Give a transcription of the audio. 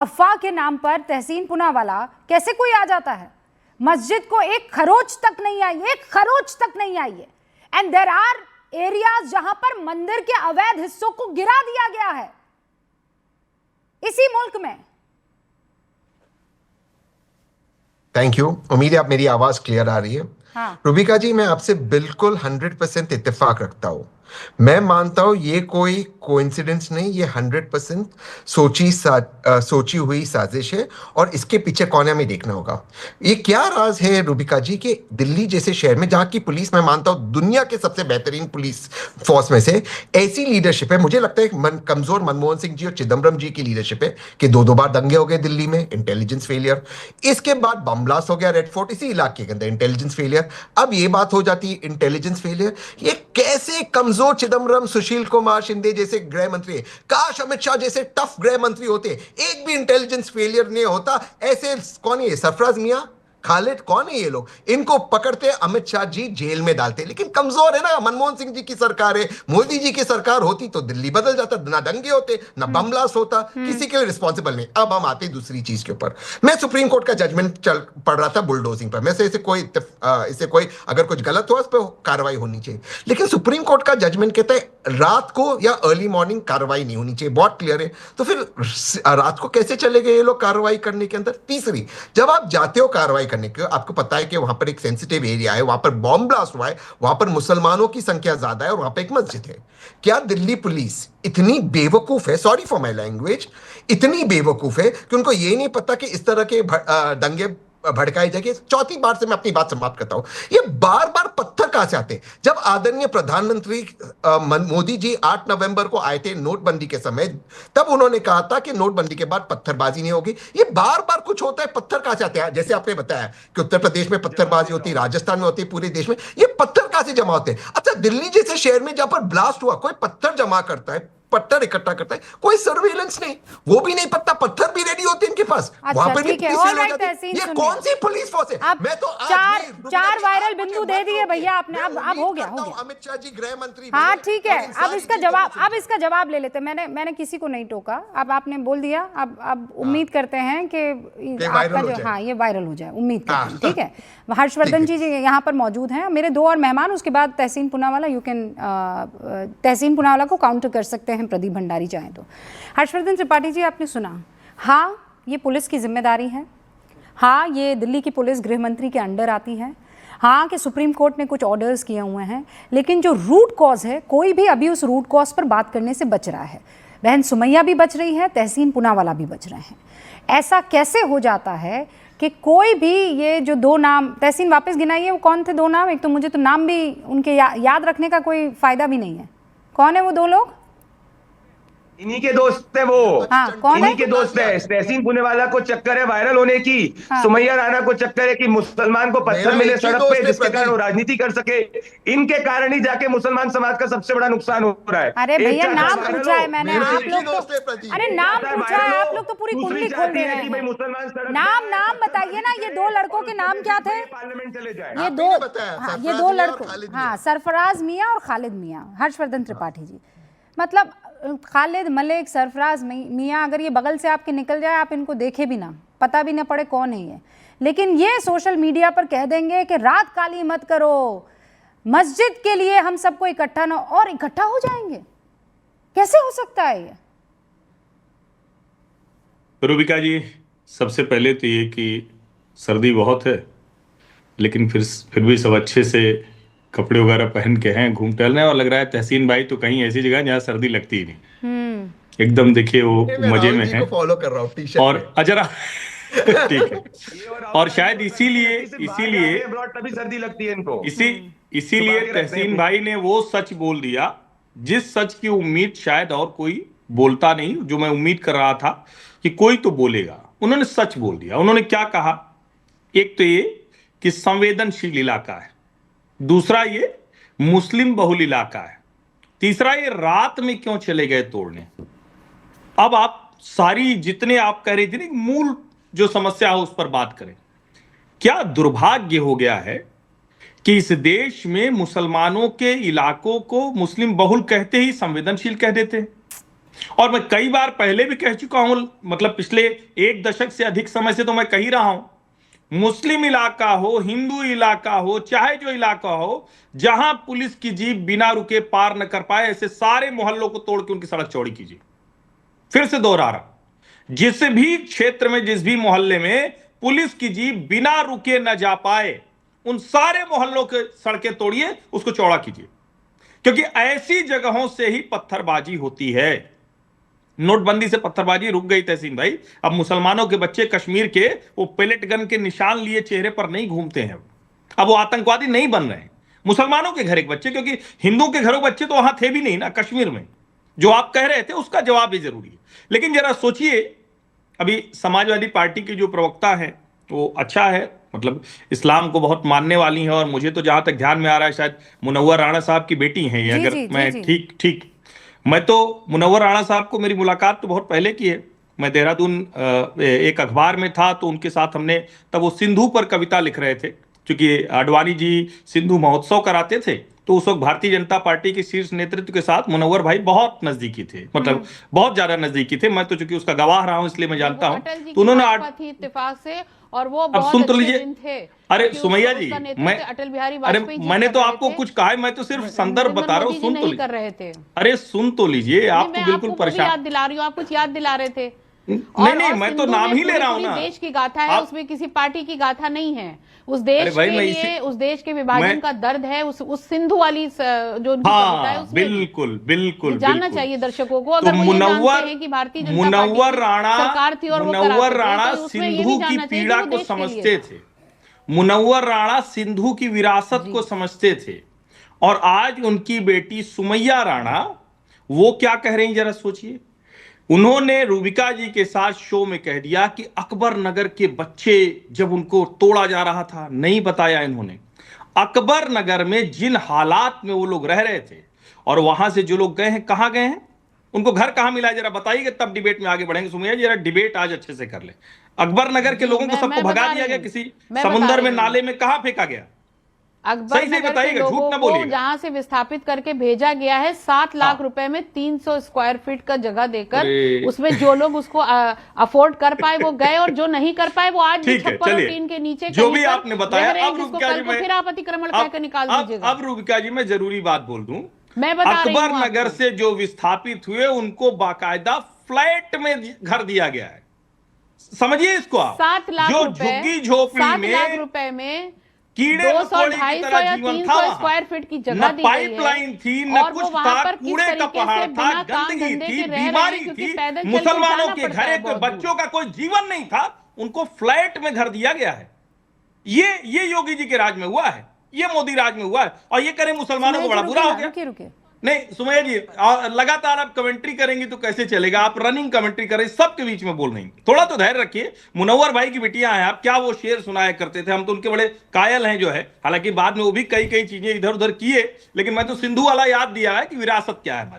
अफवाह के नाम पर तहसीन पूनावाला कैसे कोई आ जाता है? मस्जिद को एक खरोच तक नहीं आई, एक खरोच तक नहीं आई है। एंड देयर आर एरियाज जहां पर मंदिर के अवैध हिस्सों को गिरा दिया गया है इसी मुल्क में। Thank you. उम्मीद है आप मेरी आवाज क्लियर आ रही है। हाँ। रुबिका जी, मैं आपसे बिल्कुल 100% इत्तेफाक रखता हूं। मैं मानता हूं ये कोई कोइंसिडेंस नहीं, ये 100% सोची हुई साजिश है और इसके पीछे कौन है हमें देखना होगा। ये क्या राज है रुबिका जी कि दिल्ली जैसे शहर में जहां की पुलिस मैं मानता हूं दुनिया के सबसे बेहतरीन पुलिस फोर्स में से ऐसी लीडरशिप है। मुझे लगता है कमजोर मनमोहन सिंह जी और चिदम्बरम जी की लीडरशिप है कि दो बार दंगे हो गए दिल्ली में, इंटेलिजेंस फेलियर। इसके बाद बम ब्लास्ट हो गया रेड फोर्ट, इसी इलाके के अंदर इंटेलिजेंस फेलियर। अब ये बात हो जाती है इंटेलिजेंस फेलियर। ये कैसे कमजोर चिदम्बरम, सुशील कुमार शिंदे जैसे गृह मंत्री, काश अमित शाह जैसे टफ गृह मंत्री होते, एक भी इंटेलिजेंस फेलियर नहीं होता। ऐसे कौन है ये सरफराज मियां, खालिद, कौन है ये लोग? इनको पकड़ते अमित शाह जी जेल में डालते। लेकिन कमजोर है ना, मनमोहन सिंह जी की सरकार है, मोदी जी की सरकार होती तो दिल्ली बदल जाता, ना दंगे होते, ना बम ब्लास्ट होता, किसी के लिए रिस्पॉन्सिबल नहीं। अब हम आते दूसरी चीज के ऊपर। मैं सुप्रीम कोर्ट का जजमेंट पढ़ रहा था बुलडोजिंग पर। मैं से इसे कोई अगर कुछ गलत हुआ उस पर कार्रवाई होनी चाहिए, लेकिन सुप्रीम कोर्ट का जजमेंट कहता है रात को या अर्ली मॉर्निंग कार्रवाई नहीं होनी चाहिए। बहुत क्लियर है। तो फिर रात को कैसे चले गए ये लोग कार्रवाई करने के अंदर? तीसरी, जब आप जाते हो कार्रवाई करने के, आपको पता है कि वहां पर एक सेंसिटिव एरिया है, वहां पर बॉम्ब ब्लास्ट हुआ है, वहां पर मुसलमानों की संख्या ज्यादा है और वहां पर एक मस्जिद है। क्या दिल्ली पुलिस इतनी बेवकूफ है, सॉरी फॉर माई लैंग्वेज, इतनी बेवकूफ है कि उनको ये नहीं पता कि इस तरह के दंगे भड़काई जाएगी? चौथी बार से मैं अपनी बात समाप्त करता हूं। ये बार बार पत्थर कहां से आते? जब आदरणीय प्रधानमंत्री मोदी जी 8 नवंबर को आए थे नोटबंदी के समय, तब उन्होंने कहा था कि नोटबंदी के बाद पत्थरबाजी नहीं होगी। ये बार बार कुछ होता है, पत्थर कहां से आते हैं? जैसे आपने बताया कि उत्तर प्रदेश में पत्थरबाजी होती है, राजस्थान में होती है, पूरे देश में। ये पत्थर कहां से जमा होते हैं? अच्छा, दिल्ली जैसे शहर में जहां पर ब्लास्ट हुआ, कोई पत्थर जमा करता है, पत्थर इकट्ठा करता है, कोई सर्वेलेंस नहीं, वो भी नहीं पता, पत्थर भी रेडी होते हैं इनके पास। वहां पर भी ठीक है, पुलिस ऑलराइट हो जाती है। ये कौन सी पुलिस फोर्स है? मैं तो चार वायरल बिंदु दे दिए भैया आपने। अब हो गया। अमित शाह जी गृह मंत्री। हाँ ठीक है, अब इसका जवाब ले लेते। मैंने किसी को नहीं टोका, अब आपने बोल दिया। अब उम्मीद करते हैं कि आपका जो, हाँ, ये वायरल हो जाए, उम्मीद करते हैं। ठीक है, हर्षवर्धन जी यहाँ पर मौजूद हैं, मेरे दो और मेहमान, उसके बाद तहसीन पूनावाला। यू कैन तहसीन पूनावाला को काउंटर कर सकते हैं प्रदीप भंडारी चाहें तो। हर्षवर्धन त्रिपाठी जी, आपने सुना, हाँ ये पुलिस की जिम्मेदारी है, हाँ ये दिल्ली की पुलिस गृह मंत्री के अंडर आती है, हाँ कि सुप्रीम कोर्ट ने कुछ ऑर्डर्स किए हुए हैं, लेकिन जो रूट कॉज है, कोई भी अभी उस रूट कॉज पर बात करने से बच रहा है। बहन सुमैया भी बच रही है, तहसीन पूनावाला भी बच रहे हैं। ऐसा कैसे हो जाता है कि कोई भी, ये जो दो नाम, तहसीन वापस गिनाइए, वो कौन थे दो नाम? एक तो मुझे तो नाम भी उनके याद रखने का कोई फायदा भी नहीं है। कौन है वो दो लोग? इन्हीं के दोस्त है वो। हाँ, कौन इन्हीं है? के दोस्त है। तहसीन पूनावाला को चक्कर है वायरल होने की। हाँ। सुमैया राणा को चक्कर है कि मुसलमान को पत्थर मिले सड़क पे, जिसके कारण वो राजनीति कर सके। इनके कारण ही जाके मुसलमान समाज का सबसे बड़ा नुकसान हो रहा है। अरे भैया, नाम पूछा है मैंने, आप लोग तो, अरे नाम पूछा है, आप लोग तो पूरी कुंडली खोल दे रहे हैं। नाम बताइए ना, ये दो लड़कों के नाम क्या थे? पार्लियामेंट चले जाए। ये दो लड़कों, हाँ, सरफराज मियां और खालिद मियां। हर्षवर्धन त्रिपाठी जी, मतलब खालिद मलिक, सरफराज मियां, अगर ये बगल से आपके निकल जाए, आप इनको देखे भी ना, पता भी ना पड़े कौन है ये, लेकिन ये सोशल मीडिया पर कह देंगे कि रात काली मत करो, मस्जिद के लिए हम सबको इकट्ठा ना, और इकट्ठा हो जाएंगे। कैसे हो सकता है ये? रुबिका जी, सबसे पहले तो ये कि सर्दी बहुत है, लेकिन फिर भी सब अच्छे से कपड़े वगैरह पहन के हैं, घूम टहल रहे हैं, और लग रहा है तहसीन भाई तो कहीं ऐसी जगह जहाँ सर्दी लगती ही नहीं। एकदम देखिए वो मजे में है। फॉलो कर रहा हूं और अजरा ठीक है, और शायद इसीलिए तभी सर्दी लगती है इनको। इसीलिए तहसीन भाई ने वो सच बोल दिया जिस सच की उम्मीद शायद और कोई बोलता नहीं, जो मैं उम्मीद कर रहा था कि कोई तो बोलेगा। उन्होंने सच बोल दिया। उन्होंने क्या कहा? एक तो ये कि संवेदनशील इलाका है, दूसरा ये मुस्लिम बहुल इलाका है, तीसरा ये रात में क्यों चले गए तोड़ने। अब आप सारी जितने आप कह रही थी ना, मूल जो समस्या है उस पर बात करें। क्या दुर्भाग्य हो गया है कि इस देश में मुसलमानों के इलाकों को मुस्लिम बहुल कहते ही संवेदनशील कह देते हैं, और मैं कई बार पहले भी कह चुका हूं, मतलब पिछले 1 दशक से अधिक समय से तो मैं कह ही रहा हूं, मुस्लिम इलाका हो, हिंदू इलाका हो, चाहे जो इलाका हो, जहां पुलिस की जीप बिना रुके पार न कर पाए, ऐसे सारे मोहल्लों को तोड़ के उनकी सड़क चौड़ी कीजिए। फिर से दोहरा रहा, जिस भी क्षेत्र में, जिस भी मोहल्ले में पुलिस की जीप बिना रुके न जा पाए, उन सारे मोहल्लों के सड़कें तोड़िए, उसको चौड़ा कीजिए, क्योंकि ऐसी जगहों से ही पत्थरबाजी होती है। नोटबंदी से पत्थरबाजी रुक गई तहसीन भाई। अब मुसलमानों के बच्चे कश्मीर के वो पेलेट गन के निशान लिए चेहरे पर नहीं घूमते हैं, अब वो आतंकवादी नहीं बन रहे हैं। मुसलमानों के घर के बच्चे, क्योंकि हिंदू के घरों के बच्चे तो वहां थे भी नहीं ना कश्मीर में। जो आप कह रहे थे उसका जवाब भी जरूरी है, लेकिन जरा सोचिए, अभी समाजवादी पार्टी की जो प्रवक्ता है वो अच्छा है, मतलब इस्लाम को बहुत मानने वाली है, और मुझे तो जहां तक ध्यान में आ रहा है शायद मुनव्वर राणा साहब की बेटी हैं ये, अगर मैं ठीक मैं तो मुनव्वर राणा साहब को मेरी मुलाकात तो बहुत पहले की है। मैं देहरादून एक अखबार में था, तो उनके साथ हमने, तब वो सिंधु पर कविता लिख रहे थे, क्योंकि आडवाणी जी सिंधु महोत्सव कराते थे, तो उस वक्त भारतीय जनता पार्टी के शीर्ष नेतृत्व के साथ मुनव्वर भाई बहुत नजदीकी थे, मतलब बहुत ज्यादा नजदीकी थे। मैं तो चूंकि उसका गवाह रहा हूं इसलिए मैं जानता हूं। तो उन्होंने इत्तेफाक से, और वो अब बहुत सुन तो अच्छे लीजिए, दिन थे। अरे सुमैया जी, मैं अटल बिहारी अरे वाजपेयी जी मैंने कर तो रहे आपको थे। कुछ कहा है, मैं तो सिर्फ संदर्भ बता रहा हूँ, सुन तो नहीं कर रहे थे। अरे सुन तो लीजिए, आप तो मैं बिल्कुल आपको वो भी परेशान। याद दिला रही हूँ, आप कुछ याद दिला रहे थे। नहीं, मैं तो नाम ही ले रहा हूँ ना। देश की गाथा है, उसमें किसी पार्टी की गाथा नहीं है। उस देश के लिए, उस देश के विभाजन का दर्द है, उस सिंधु वाली जो उनकी कविता है उसमें। बिल्कुल जानना चाहिए दर्शकों को, अगर तो वो ये जानते हैं कि भारतीय जनता मुनव्वर पार्टी राणा, सरकार थी और वो मुनव्वर राणा तो उसमें ये सिंधु भी की जानना चाहिए पीड़ा कि वो को देश के लिए समझते थे। मुनव्वर राणा सिंधु की विरासत को समझते थे, और आज उनकी बेटी सुमैया राणा वो क्या कह रही हैं जरा सोचिए। उन्होंने रूबिका जी के साथ शो में कह दिया कि अकबर नगर के बच्चे जब उनको तोड़ा जा रहा था, नहीं बताया इन्होंने अकबर नगर में जिन हालात में वो लोग रह रहे थे, और वहां से जो लोग गए हैं, कहां गए हैं, उनको घर कहां मिला है, जरा बताइए, तब डिबेट में आगे बढ़ेंगे। सुमैया जी, जरा डिबेट आज अच्छे से कर ले। अकबर नगर के लोगों को सबको भगा दिया गया, किसी समुद्र में, नाले में, कहां फेंका गया? अकबर नगर के लोगों को जहां से विस्थापित करके भेजा गया है, 7 लाख रुपए में 300 स्क्वायर फीट का जगह देकर, उसमें जो लोग उसको अफोर्ड कर पाए वो गए, और जो नहीं कर पाए वो आज भी छप्पर और टीन के नीचे जो भी आपने बताया। अब रूबिका जी, फिर आप अतिक्रमण कहकर निकाल दीजिएगा। अब रूबिका जी, मैं जरूरी बात बोल दूं, मैं बता रही हूं, अकबर नगर से जो विस्थापित हुए उनको बाकायदा फ्लैट में घर दिया गया है, समझिए इसको आप। 7 लाख जो झुग्गी झोपड़ी में, 7 लाख रुपए में कीड़े मकोड़े की तरह जीवन था, स्क्वायर फीट की जगह दी गई है, पाइपलाइन थी, न कुछ था, कूड़े का पहाड़ था, गंदगी थी, बीमारी थी, मुसलमानों के घर के बच्चों का कोई जीवन नहीं था, उनको फ्लैट में घर दिया गया है। ये योगी जी के राज में हुआ है, ये मोदी राज में हुआ है, और ये करें मुसलमानों को बड़ा बुरा हो गया। नहीं सुमैया जी, लगातार आप कमेंट्री करेंगी तो कैसे चलेगा, आप रनिंग कमेंट्री करें, सबके बीच में बोल रही, थोड़ा तो धैर्य रखिए। मुनव्वर भाई की बिटियां हैं आप, क्या वो शेर सुनाया करते थे, हम तो उनके बड़े कायल हैं जो है, हालांकि बाद में वो भी कई चीजें इधर उधर किए, लेकिन मैं तो सिंधु वाला याद दिया है कि विरासत क्या है।